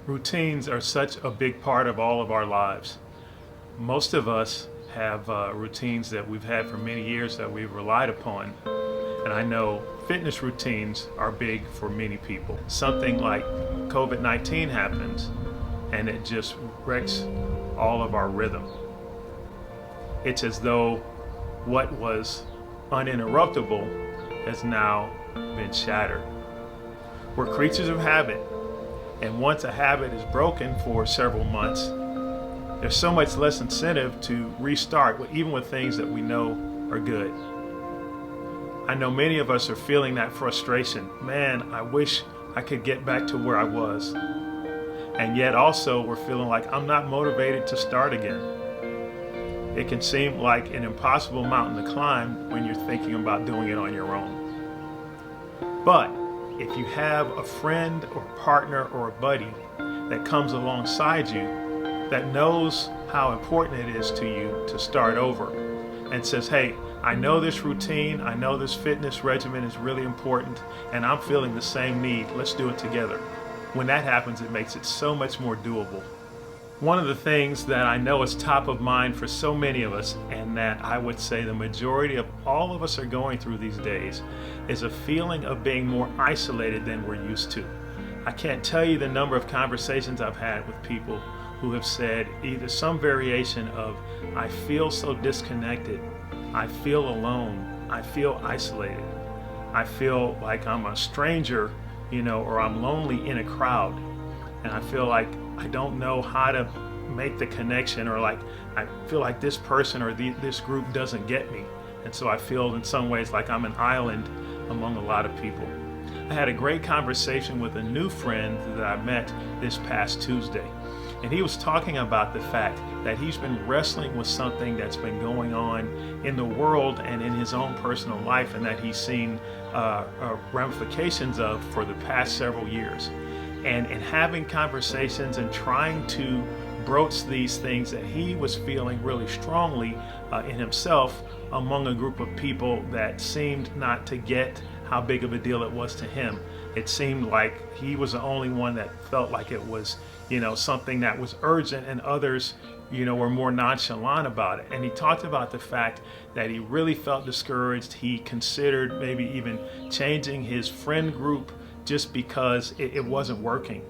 Routines are such a big part of all of our lives. Most of us have routines that we've had for many years that we've relied upon. And I know fitness routines are big for many people. Something like COVID-19 happens and it just wrecks all of our rhythm. It's as though what was uninterruptible has now been shattered. We're creatures of habit. And once a habit is broken for several months, there's so much less incentive to restart, even with things that we know are good. I know many of us are feeling that frustration. Man, I wish I could get back to where I was. And yet also we're feeling like I'm not motivated to start again. It can seem like an impossible mountain to climb when you're thinking about doing it on your own. But if you have a friend or partner or a buddy that comes alongside you that knows how important it is to you to start over and says, hey, I know this routine, I know this fitness regimen is really important, and I'm feeling the same need, let's do it together. When that happens, it makes it so much more doable. One of the things that I know is top of mind for so many of us, and that I would say the majority of all of us are going through these days, is a feeling of being more isolated than we're used to. I can't tell you the number of conversations I've had with people who have said either some variation of, I feel so disconnected, I feel alone, I feel isolated, I feel like I'm a stranger, or I'm lonely in a crowd, and I feel like I don't know how to make the connection, or like I feel like this person or this group doesn't get me, and so I feel in some ways like I'm an island among a lot of people. I had a great conversation with a new friend that I met this past Tuesday, and he was talking about the fact that he's been wrestling with something that's been going on in the world and in his own personal life, and that he's seen ramifications of for the past several years. And in having conversations and trying to broach these things that he was feeling really strongly in himself among a group of people that seemed not to get how big of a deal it was to him. It seemed like he was the only one that felt like it was, something that was urgent, and others, were more nonchalant about it. And he talked about the fact that he really felt discouraged. He considered maybe even changing his friend group just because it wasn't working.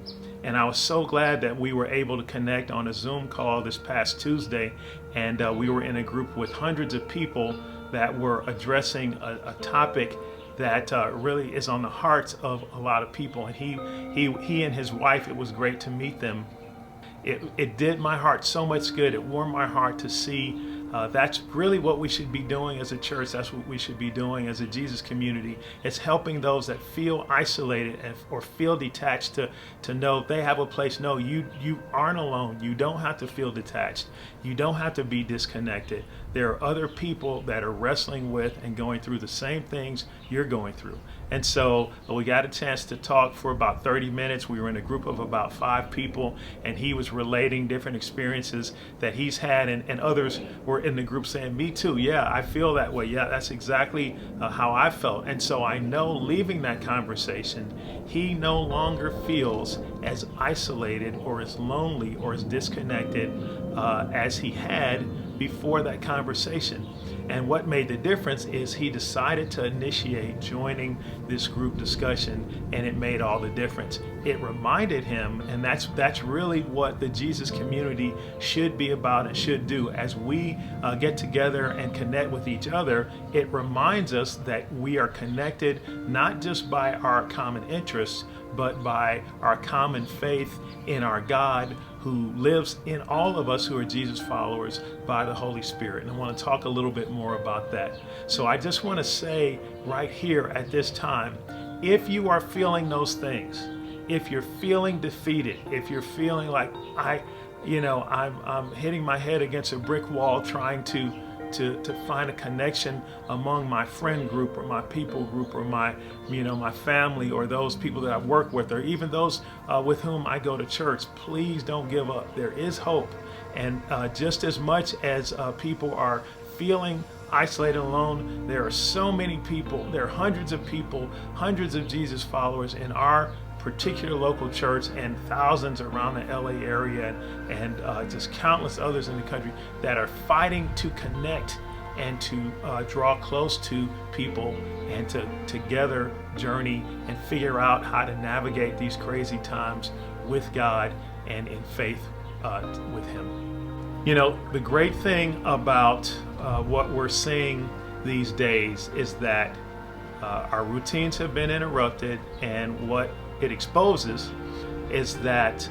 And I was so glad that we were able to connect on a Zoom call this past Tuesday, and we were in a group with hundreds of people that were addressing a topic that really is on the hearts of a lot of people. And he and his wife, it was great to meet them. It did my heart so much good. It warmed my heart to see that's really what we should be doing as a church. That's what we should be doing as a Jesus community. It's helping those that feel isolated or feel detached to know they have a place. No, you aren't alone. You don't have to feel detached. You don't have to be disconnected. There are other people that are wrestling with and going through the same things you're going through. And so we got a chance to talk for about 30 minutes. We were in a group of about 5 people, and he was relating different experiences that he's had, and others were in the group saying, me too, yeah, I feel that way. Yeah, that's exactly how I felt. And so I know leaving that conversation, he no longer feels as isolated or as lonely or as disconnected as he had before that conversation. And what made the difference is he decided to initiate joining this group discussion, and it made all the difference. It reminded him, and that's really what the Jesus community should be about and should do. As we get together and connect with each other, it reminds us that we are connected not just by our common interests, but by our common faith in our God who lives in all of us who are Jesus followers by the Holy Spirit. And I want to talk a little bit more about that. So I just want to say right here at this time, if you are feeling those things, if you're feeling defeated, if you're feeling like I'm hitting my head against a brick wall trying to find a connection among my friend group or my people group or my family or those people that I work with or even those with whom I go to church, please don't give up. There is hope. And just as much as people are feeling isolated alone, there are so many people, there are hundreds of people, hundreds of Jesus followers in our particular local church and thousands around the LA area and just countless others in the country that are fighting to connect and to draw close to people and to together journey and figure out how to navigate these crazy times with God and in faith with Him. You know, the great thing about what we're seeing these days is that our routines have been interrupted, and what it exposes is that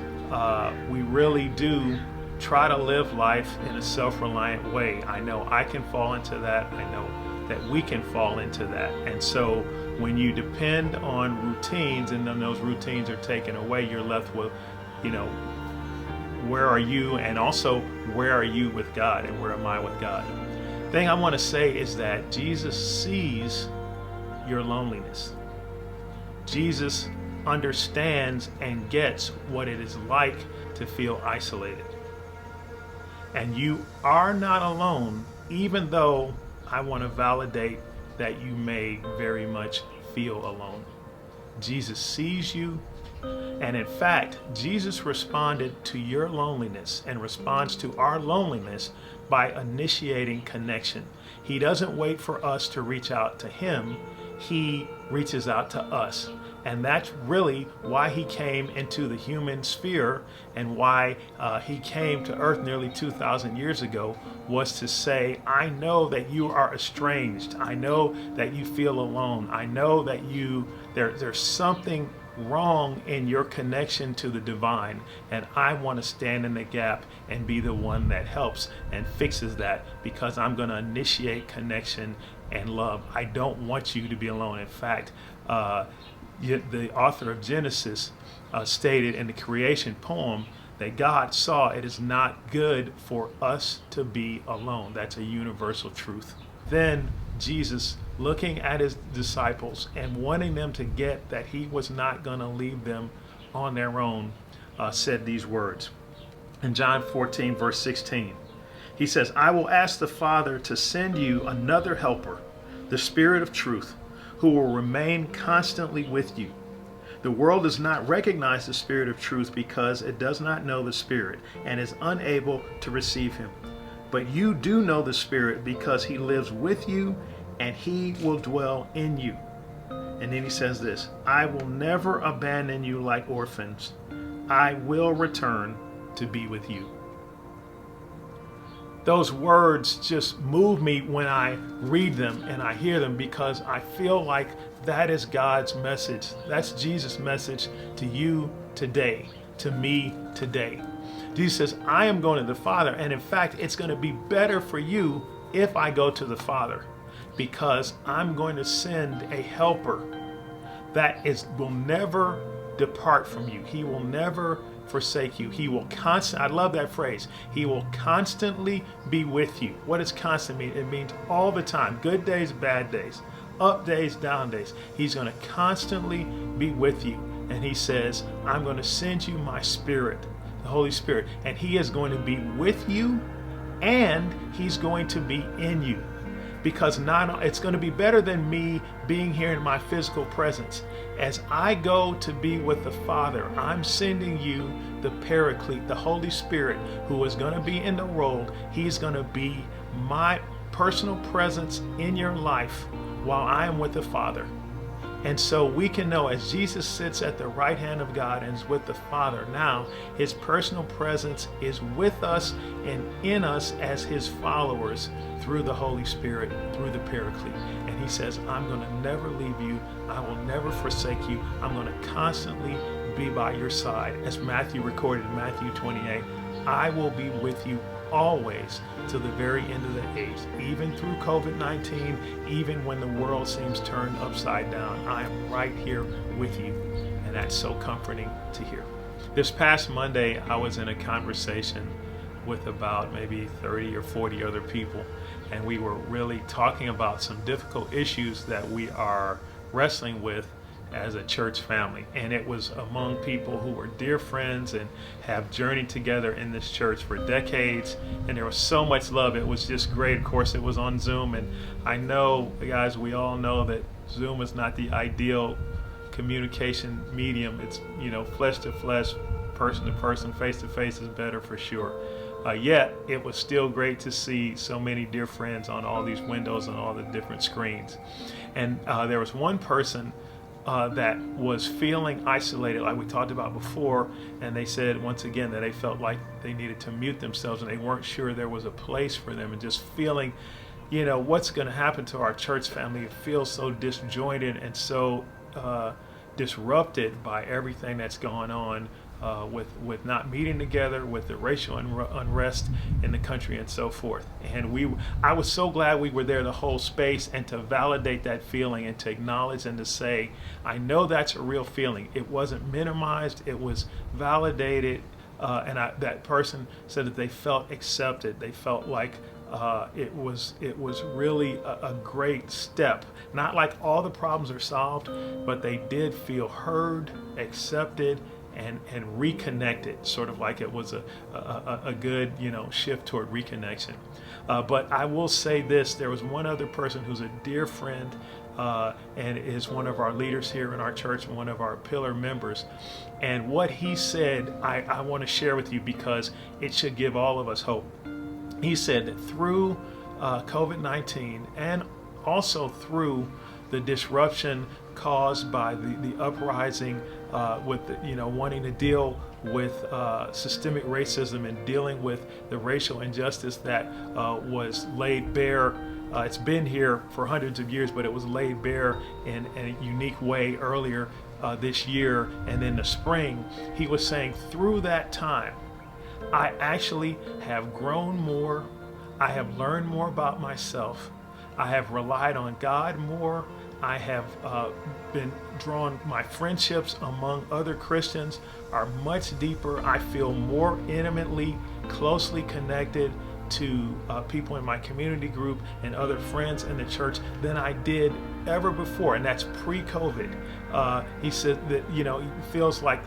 we really do try to live life in a self-reliant way. I know I can fall into that. I know that we can fall into that. And so when you depend on routines and then those routines are taken away, you're left with, you know, where are you, and also where are you with God, and where am I with God? The thing I want to say is that Jesus sees your loneliness. Jesus understands and gets what it is like to feel isolated. And you are not alone, even though I want to validate that you may very much feel alone. Jesus sees you, and in fact, Jesus responded to your loneliness and responds to our loneliness by initiating connection. He doesn't wait for us to reach out to Him. He reaches out to us. And that's really why He came into the human sphere, and why He came to earth nearly 2,000 years ago, was to say, I know that you are estranged. I know that you feel alone. I know that there's something wrong in your connection to the divine, and I want to stand in the gap and be the one that helps and fixes that, because I'm going to initiate connection and love. I don't want you to be alone. In fact, the author of Genesis stated in the creation poem that God saw it is not good for us to be alone. That's a universal truth. Then Jesus, looking at His disciples and wanting them to get that He was not going to leave them on their own, said these words. In John 14, verse 16, He says, I will ask the Father to send you another helper, the Spirit of truth, who will remain constantly with you. The world does not recognize the Spirit of truth because it does not know the Spirit and is unable to receive Him. But you do know the Spirit because He lives with you and He will dwell in you. And then He says this, I will never abandon you like orphans. I will return to be with you. Those words just move me when I read them and I hear them, because I feel like that is God's message. That's Jesus' message to you today, to me today. Jesus says, I am going to the Father, and in fact, it's going to be better for you if I go to the Father, because I'm going to send a helper that will never depart from you. He will never forsake you. He will I love that phrase. He will constantly be with you. What does constant mean? It means all the time. Good days, bad days, up days, down days. He's going to constantly be with you. And He says, I'm going to send you my Spirit, the Holy Spirit, and He is going to be with you, and He's going to be in you. Because it's going to be better than me being here in my physical presence. As I go to be with the Father, I'm sending you the Paraclete, the Holy Spirit, who is going to be in the world. He's going to be my personal presence in your life while I am with the Father. And so we can know, as Jesus sits at the right hand of God and is with the Father now, His personal presence is with us and in us as His followers through the Holy Spirit, through the Paraclete. And He says, I'm going to never leave you. I will never forsake you. I'm going to constantly be by your side. As Matthew recorded in Matthew 28, I will be with you always to the very end of the age, even through COVID-19, even when the world seems turned upside down. I am right here with you, and that's so comforting to hear. This past Monday, I was in a conversation with about maybe 30 or 40 other people, and we were really talking about some difficult issues that we are wrestling with as a church family. And it was among people who were dear friends and have journeyed together in this church for decades, and there was so much love. It was just great. Of course, it was on Zoom, and I know, guys, we all know that Zoom is not the ideal communication medium. It's, flesh to flesh, person to person, face to face is better for sure. Yet it was still great to see so many dear friends on all these windows and all the different screens. And there was one person that was feeling isolated, like we talked about before, and they said once again that they felt like they needed to mute themselves and they weren't sure there was a place for them, and just feeling, what's going to happen to our church family. It feels so disjointed and so disrupted by everything that's gone on with not meeting together, with the racial unrest in the country and so forth. And I was so glad we were there the whole space, and to validate that feeling and to acknowledge and to say, I know that's a real feeling. It wasn't minimized, it was validated, and that person said that they felt accepted. They felt like it was really a great step. Not like all the problems are solved, but they did feel heard, accepted, and reconnected, sort of like it was a good shift toward reconnection. But I will say this: there was one other person who's a dear friend and is one of our leaders here in our church, one of our pillar members. And what he said, I want to share with you because it should give all of us hope. He said that through COVID-19 and also through the disruption caused by the uprising with wanting to deal with systemic racism and dealing with the racial injustice that was laid bare. It's been here for hundreds of years, but it was laid bare in a unique way earlier this year and in the spring. He was saying through that time, I actually have grown more. I have learned more about myself. I have relied on God more. I have been drawn, my friendships among other Christians are much deeper. I feel more intimately, closely connected to people in my community group and other friends in the church than I did ever before, and that's pre-COVID. He said that he feels like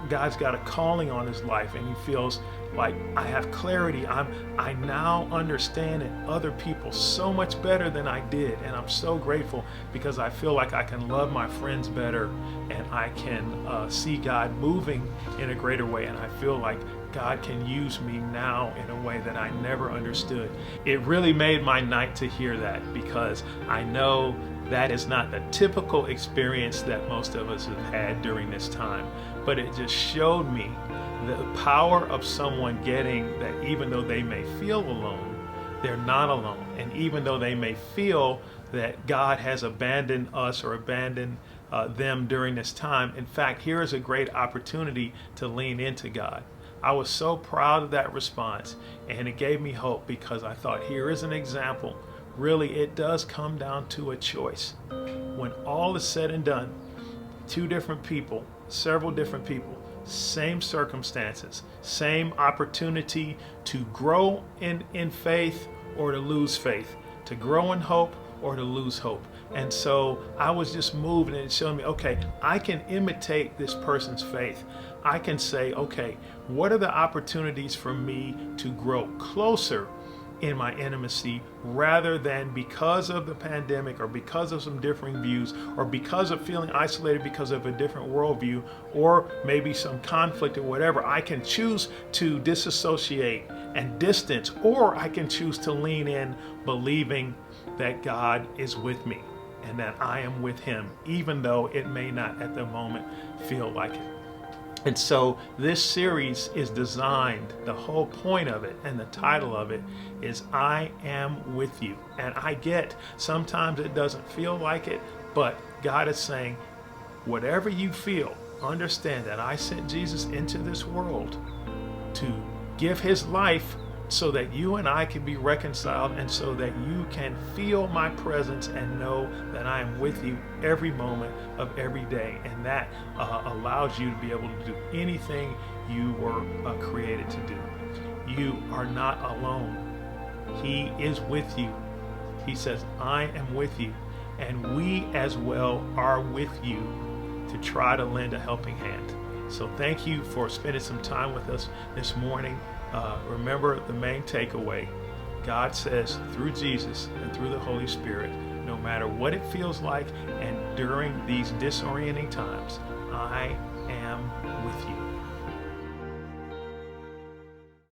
God's got a calling on his life, and he feels like I have clarity. I now understand other people so much better than I did, and I'm so grateful because I feel like I can love my friends better, and I can see God moving in a greater way, and I feel like God can use me now in a way that I never understood. It really made my night to hear that, because I know that is not the typical experience that most of us have had during this time, but it just showed me the power of someone getting that even though they may feel alone, they're not alone. And even though they may feel that God has abandoned us or abandoned them during this time, in fact, here is a great opportunity to lean into God. I was so proud of that response, and it gave me hope, because I thought, here is an example. Really, it does come down to a choice. When all is said and done, two different people, several different people, same circumstances, same opportunity to grow in faith or to lose faith, to grow in hope or to lose hope. And so I was just moved, and it showed me, okay, I can imitate this person's faith. I can say, okay, what are the opportunities for me to grow closer in my intimacy, rather than because of the pandemic or because of some differing views or because of feeling isolated because of a different worldview or maybe some conflict or whatever. I can choose to disassociate and distance, or I can choose to lean in, believing that God is with me and that I am with him, even though it may not at the moment feel like it. And so this series is designed, the whole point of it and the title of it is I Am With You. And I get sometimes it doesn't feel like it, but God is saying, whatever you feel, understand that I sent Jesus into this world to give his life so that you and I can be reconciled, and so that you can feel my presence and know that I am with you every moment of every day. And that allows you to be able to do anything you were created to do. You are not alone. He is with you. He says, I am with you. And we as well are with you to try to lend a helping hand. So thank you for spending some time with us this morning. Remember the main takeaway. God says through Jesus and through the Holy Spirit, no matter what it feels like and during these disorienting times, I